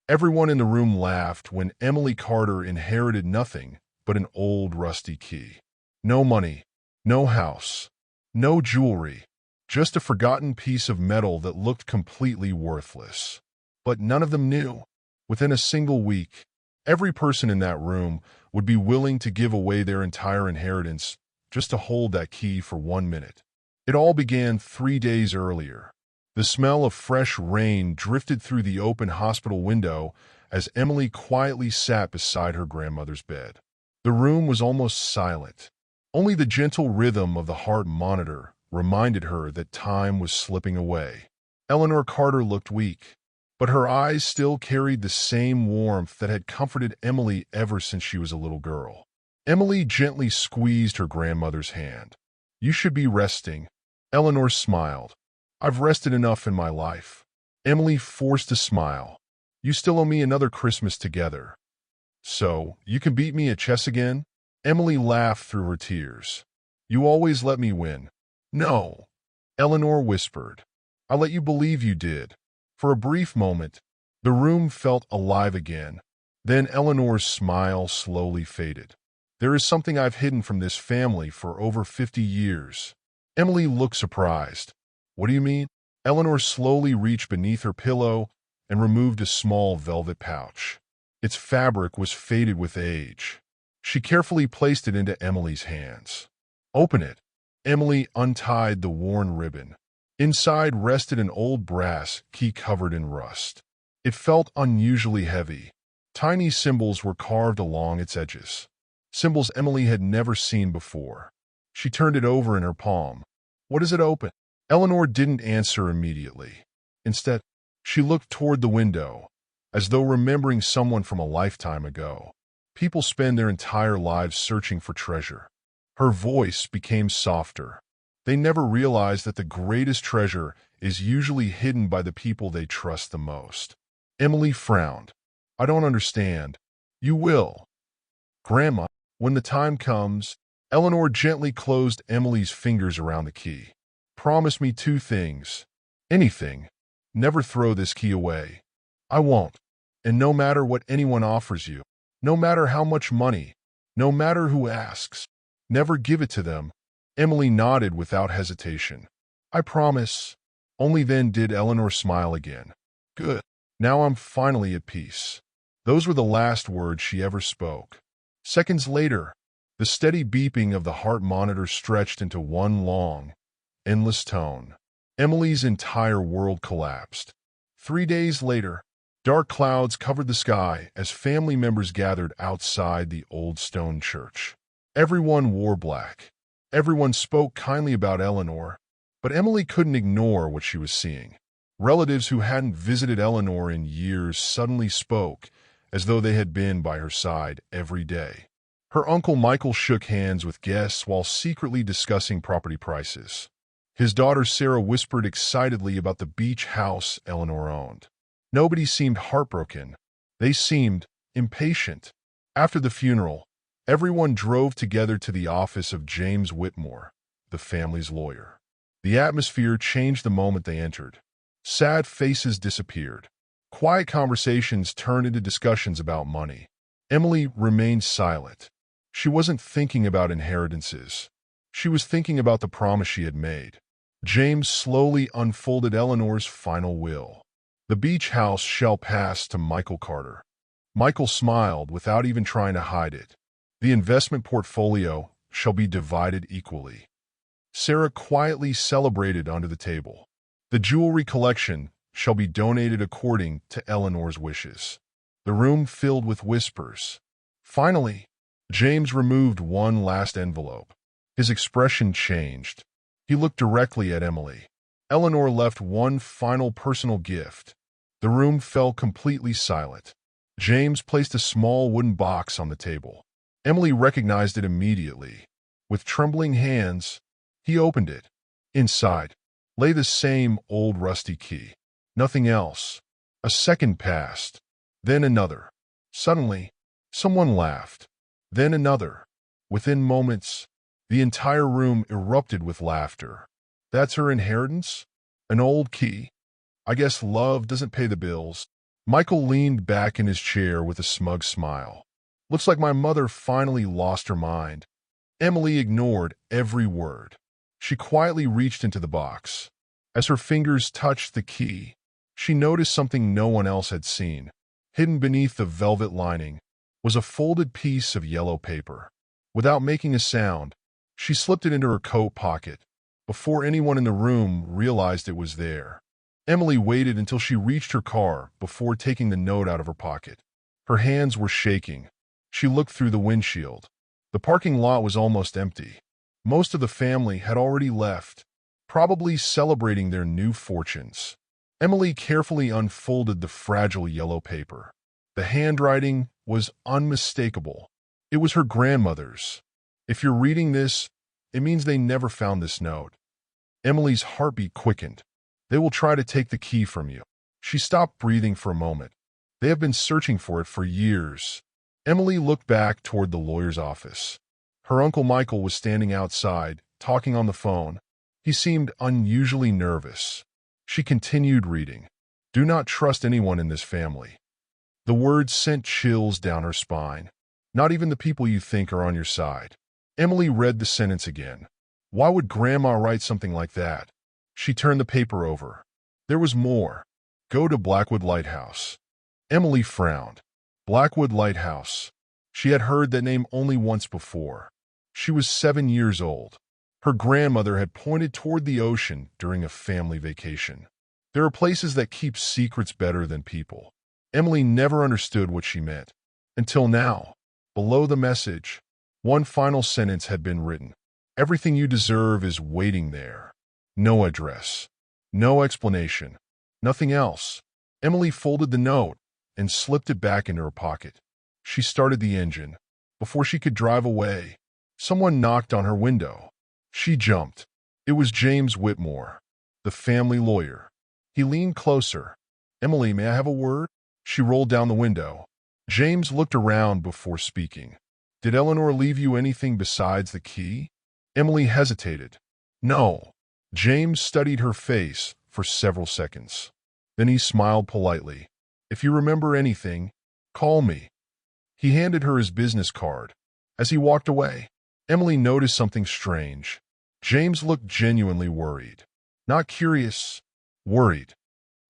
Everyone in the room laughed when Emily Carter inherited nothing but an old rusty key. No money, no house, no jewelry, just a forgotten piece of metal that looked completely worthless. But none of them knew. Within a single week, every person in that room would be willing to give away their entire inheritance just to hold that key for 1 minute. It all began 3 days earlier. The smell of fresh rain drifted through the open hospital window as Emily quietly sat beside her grandmother's bed. The room was almost silent. Only the gentle rhythm of the heart monitor reminded her that time was slipping away. Eleanor Carter looked weak, but her eyes still carried the same warmth that had comforted Emily ever since she was a little girl. Emily gently squeezed her grandmother's hand. "You should be resting." Eleanor smiled. "I've rested enough in my life." Emily forced a smile. "You still owe me another Christmas together. So, you can beat me at chess again?" Emily laughed through her tears. "You always let me win." "No," Eleanor whispered. "I let you believe you did." For a brief moment, the room felt alive again. Then Eleanor's smile slowly faded. "There is something I've hidden from this family for over 50 years. Emily looked surprised. "What do you mean?" Eleanor slowly reached beneath her pillow and removed a small velvet pouch. Its fabric was faded with age. She carefully placed it into Emily's hands. "Open it." Emily untied the worn ribbon. Inside rested an old brass key covered in rust. It felt unusually heavy. Tiny symbols were carved along its edges. Symbols Emily had never seen before. She turned it over in her palm. "What does it open?" Eleanor didn't answer immediately. Instead, she looked toward the window, as though remembering someone from a lifetime ago. People spend their entire lives searching for treasure. Her voice became softer. They never realize that the greatest treasure is usually hidden by the people they trust the most. Emily frowned. "I don't understand." "You will, Grandma, when the time comes." Eleanor gently closed Emily's fingers around the key. "Promise me 2 things. Anything. Never throw this key away." "I won't. And no matter what anyone offers you, no matter how much money, no matter who asks, never give it to them." Emily nodded without hesitation. "I promise." Only then did Eleanor smile again. "Good. Now I'm finally at peace." Those were the last words she ever spoke. Seconds later, the steady beeping of the heart monitor stretched into one long, endless tone. Emily's entire world collapsed. 3 days later, dark clouds covered the sky as family members gathered outside the old stone church. Everyone wore black. Everyone spoke kindly about Eleanor, but Emily couldn't ignore what she was seeing. Relatives who hadn't visited Eleanor in years suddenly spoke, as though they had been by her side every day. Her uncle Michael shook hands with guests while secretly discussing property prices. His daughter Sarah whispered excitedly about the beach house Eleanor owned. Nobody seemed heartbroken. They seemed impatient. After the funeral, everyone drove together to the office of James Whitmore, the family's lawyer. The atmosphere changed the moment they entered. Sad faces disappeared. Quiet conversations turned into discussions about money. Emily remained silent. She wasn't thinking about inheritances. She was thinking about the promise she had made. James slowly unfolded Eleanor's final will. "The beach house shall pass to Michael Carter." Michael smiled without even trying to hide it. "The investment portfolio shall be divided equally." Sarah quietly celebrated under the table. "The jewelry collection shall be donated according to Eleanor's wishes." The room filled with whispers. Finally, James removed one last envelope. His expression changed. He looked directly at Emily. Eleanor left one final personal gift. The room fell completely silent. James placed a small wooden box on the table. Emily recognized it immediately. With trembling hands, he opened it. Inside lay the same old rusty key. Nothing else. A second passed. Then another. Suddenly, someone laughed. Then another. Within moments, the entire room erupted with laughter. "That's her inheritance? An old key? I guess love doesn't pay the bills." Michael leaned back in his chair with a smug smile. Looks like my mother finally lost her mind. Emily ignored every word. She quietly reached into the box. As her fingers touched the key, she noticed something no one else had seen. Hidden beneath the velvet lining was a folded piece of yellow paper. Without making a sound, she slipped it into her coat pocket before anyone in the room realized it was there. Emily waited until she reached her car before taking the note out of her pocket. Her hands were shaking. She looked through the windshield. The parking lot was almost empty. Most of the family had already left, probably celebrating their new fortunes. Emily carefully unfolded the fragile yellow paper. The handwriting was unmistakable. It was her grandmother's. If you're reading this, it means they never found this note. Emily's heartbeat quickened. They will try to take the key from you. She stopped breathing for a moment. They have been searching for it for years. Emily looked back toward the lawyer's office. Her Uncle Michael was standing outside, talking on the phone. He seemed unusually nervous. She continued reading. Do not trust anyone in this family. The words sent chills down her spine. Not even the people you think are on your side. Emily read the sentence again. Why would Grandma write something like that? She turned the paper over. There was more. Go to Blackwood Lighthouse. Emily frowned. Blackwood Lighthouse. She had heard that name only once before. She was 7 years old. Her grandmother had pointed toward the ocean during a family vacation. There are places that keep secrets better than people. Emily never understood what she meant. Until now. Below the message, one final sentence had been written. Everything you deserve is waiting there. No address. No explanation. Nothing else. Emily folded the note and slipped it back into her pocket. She started the engine. Before she could drive away, someone knocked on her window. She jumped. It was James Whitmore, the family lawyer. He leaned closer. Emily, may I have a word? She rolled down the window. James looked around before speaking. Did Eleanor leave you anything besides the key? Emily hesitated. No. James studied her face for several seconds. Then he smiled politely. If you remember anything, call me. He handed her his business card. As he walked away, Emily noticed something strange. James looked genuinely worried. Not curious, worried.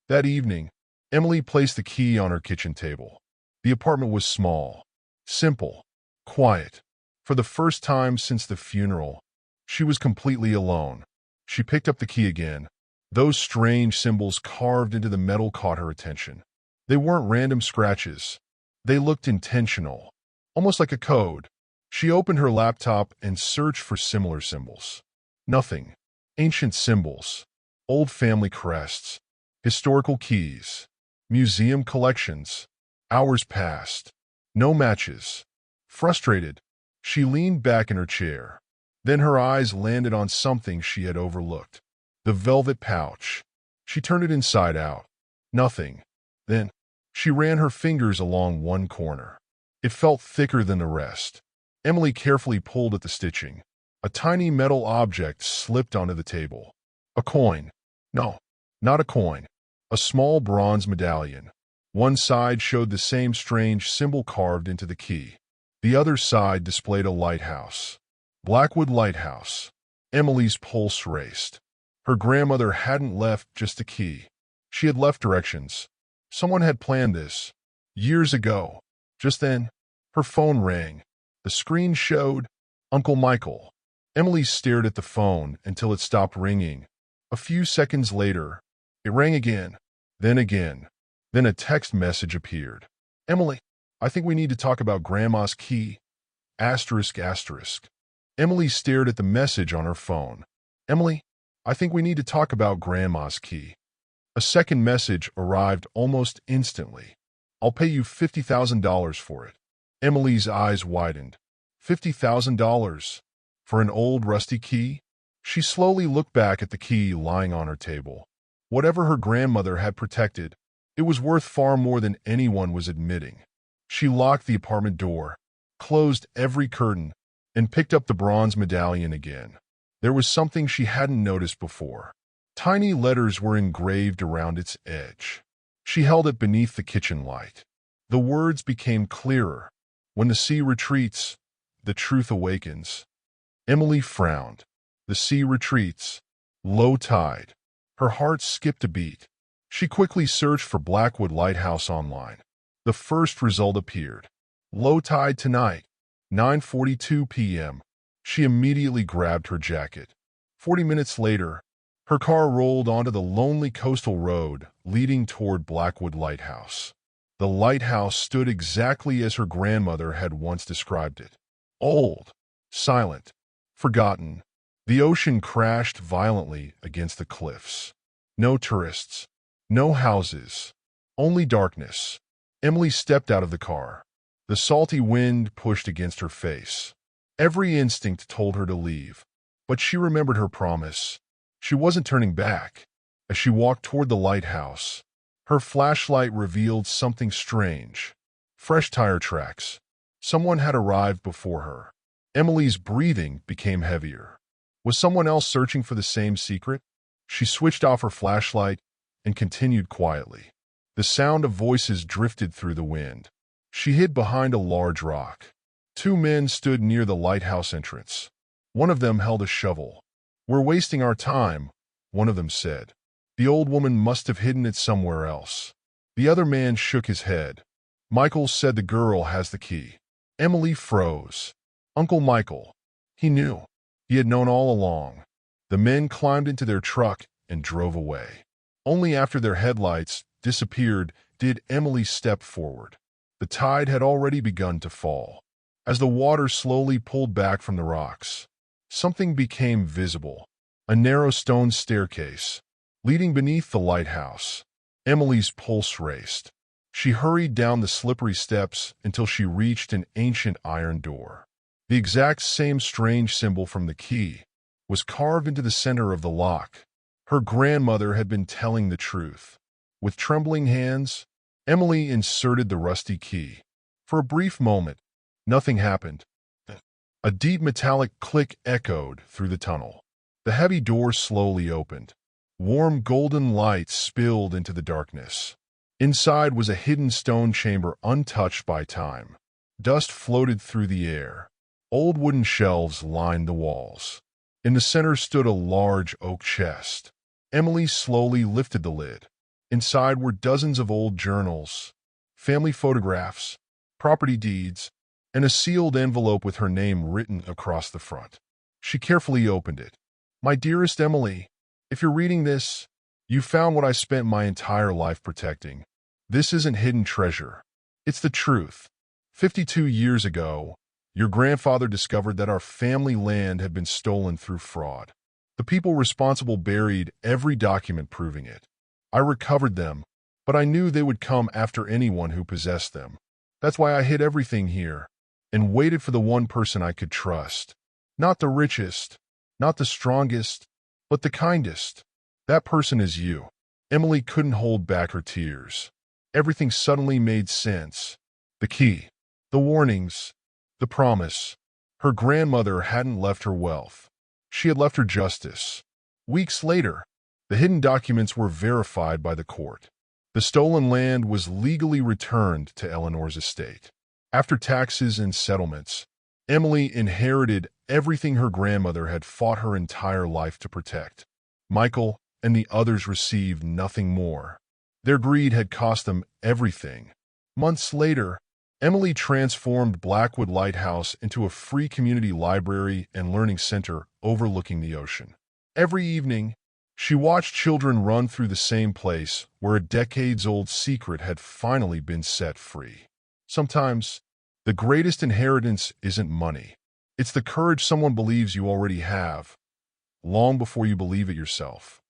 That evening, Emily placed the key on her kitchen table. The apartment was small, simple, quiet. For the first time since the funeral, she was completely alone. She picked up the key again. Those strange symbols carved into the metal caught her attention. They weren't random scratches. They looked intentional, almost like a code. She opened her laptop and searched for similar symbols. Nothing. Ancient symbols, old family crests, historical keys, museum collections. Hours passed. No matches. Frustrated, she leaned back in her chair. Then her eyes landed on something she had overlooked. The velvet pouch. She turned it inside out. Nothing. Then, she ran her fingers along one corner. It felt thicker than the rest. Emily carefully pulled at the stitching. A tiny metal object slipped onto the table. A coin. No, not a coin. A small bronze medallion. One side showed the same strange symbol carved into the key. The other side displayed a lighthouse. Blackwood Lighthouse. Emily's pulse raced. Her grandmother hadn't left just a key. She had left directions. Someone had planned this. Years ago. Just then, her phone rang. The screen showed Uncle Michael. Emily stared at the phone until it stopped ringing. A few seconds later, it rang again. Then again. Then a text message appeared. Emily, I think we need to talk about Grandma's key. Asterisk, asterisk. Emily stared at the message on her phone. Emily, I think we need to talk about Grandma's key. A second message arrived almost instantly. I'll pay you $50,000 for it. Emily's eyes widened. $50,000? For an old rusty key? She slowly looked back at the key lying on her table. Whatever her grandmother had protected, it was worth far more than anyone was admitting. She locked the apartment door, closed every curtain, and picked up the bronze medallion again. There was something she hadn't noticed before. Tiny letters were engraved around its edge. She held it beneath the kitchen light. The words became clearer. When the sea retreats, the truth awakens. Emily frowned. The sea retreats. Low tide. Her heart skipped a beat. She quickly searched for Blackwood Lighthouse online. The first result appeared. Low tide tonight, 9:42 p.m. She immediately grabbed her jacket. 40 minutes later, her car rolled onto the lonely coastal road leading toward Blackwood Lighthouse. The lighthouse stood exactly as her grandmother had once described it. Old, silent, forgotten. The ocean crashed violently against the cliffs. No tourists, no houses, only darkness. Emily stepped out of the car. The salty wind pushed against her face. Every instinct told her to leave, but she remembered her promise. She wasn't turning back. As she walked toward the lighthouse, her flashlight revealed something strange. Fresh tire tracks. Someone had arrived before her. Emily's breathing became heavier. Was someone else searching for the same secret? She switched off her flashlight and continued quietly. The sound of voices drifted through the wind. She hid behind a large rock. Two men stood near the lighthouse entrance. One of them held a shovel. "We're wasting our time," one of them said. "The old woman must have hidden it somewhere else." The other man shook his head. "Michael said the girl has the key." Emily froze. Uncle Michael. He knew. He had known all along. The men climbed into their truck and drove away. Only after their headlights disappeared did Emily step forward. The tide had already begun to fall. As the water slowly pulled back from the rocks, something became visible. A narrow stone staircase, leading beneath the lighthouse. Emily's pulse raced. She hurried down the slippery steps until she reached an ancient iron door. The exact same strange symbol from the key was carved into the center of the lock. Her grandmother had been telling the truth. With trembling hands, Emily inserted the rusty key. For a brief moment, nothing happened. A deep metallic click echoed through the tunnel. The heavy door slowly opened. Warm golden light spilled into the darkness. Inside was a hidden stone chamber untouched by time. Dust floated through the air. Old wooden shelves lined the walls. In the center stood a large oak chest. Emily slowly lifted the lid. Inside were dozens of old journals, family photographs, property deeds, and a sealed envelope with her name written across the front. She carefully opened it. "My dearest Emily, if you're reading this, you found what I spent my entire life protecting. This isn't hidden treasure. It's the truth. 52 years ago, your grandfather discovered that our family land had been stolen through fraud. The people responsible buried every document proving it. I recovered them, but I knew they would come after anyone who possessed them. That's why I hid everything here and waited for the one person I could trust. Not the richest, not the strongest, but the kindest. That person is you." Emily couldn't hold back her tears. Everything suddenly made sense. The key, the warnings, the promise. Her grandmother hadn't left her wealth. She had left her justice. Weeks later, the hidden documents were verified by the court. The stolen land was legally returned to Eleanor's estate. After taxes and settlements, Emily inherited everything her grandmother had fought her entire life to protect. Michael and the others received nothing more. Their greed had cost them everything. Months later, Emily transformed Blackwood Lighthouse into a free community library and learning center overlooking the ocean. Every evening, she watched children run through the same place where a decades-old secret had finally been set free. Sometimes, the greatest inheritance isn't money. It's the courage someone believes you already have, long before you believe it yourself.